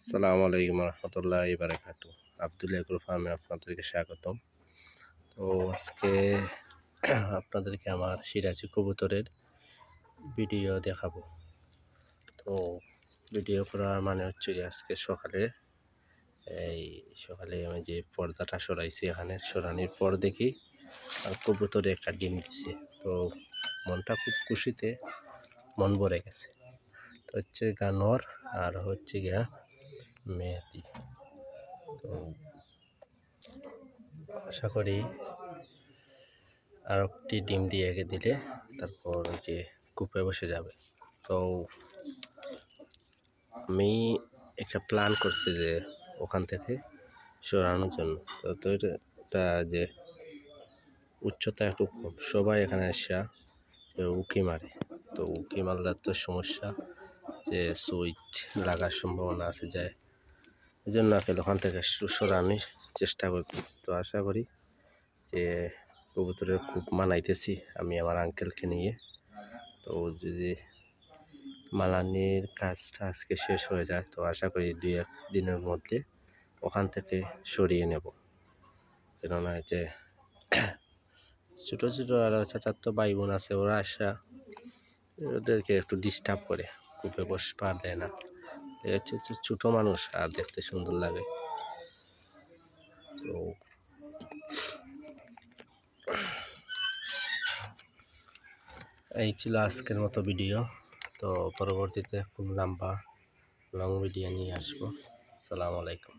আসসালামু আলাইকুম রহমতুল্লাহি বারাকাতু। আব্দুল এগ্রো ফার্মে আপনাদেরকে স্বাগতম। তো আজকে আপনাদেরকে আমার সিরাজি কবুতরের ভিডিও দেখাবো। তো ভিডিও করার মানে হচ্ছে যে আজকে সকালে আমি যে পর্দাটা সরাইছি, এখানে সরানোর পর দেখি আর কবুতরে একটা ডিম দিছে। তো মনটা খুব খুশিতে মন ভরে গেছে। তো হচ্ছে গা নর আর হচ্ছে গিয়া মেহেদি। তো আশা করি আর একটি ডিম দিয়ে দিলে তারপর যে কূপে বসে যাবে। তো আমি একটা প্ল্যান করছি যে ওখান থেকে সরানোর জন্য। তো এটা যে উচ্চতা একটু কম, সবাই এখানে এসে উঁকি মারে। তো উঁকি মারলে তো সমস্যা, যে সুইচ লাগার সম্ভাবনা আছে যায়, এই জন্য ওখান থেকে সরানোর চেষ্টা করতেছি। তো আশা করি যে কবুতরের খুব মানাইতেছি আমি আমার আঙ্কেলকে নিয়ে। তো যদি মালানির কাজটা আজকে শেষ হয়ে যায়, তো আশা করি 2-1 দিনের মধ্যে ওখান থেকে সরিয়ে নেব। কেননা যে ছোটো ছোটো আরও চাচাতো ভাই বোন আছে, ওরা আসা ওদেরকে একটু ডিস্টার্ব করে, কূপে বসে পা দেয় না। হচ্ছে ছোটো মানুষ আর দেখতে সুন্দর লাগে। তো এই ছিল আজকের মতো ভিডিও। তো পরবর্তীতে খুব লং ভিডিও নিয়ে আসবো। আসসালামু আলাইকুম।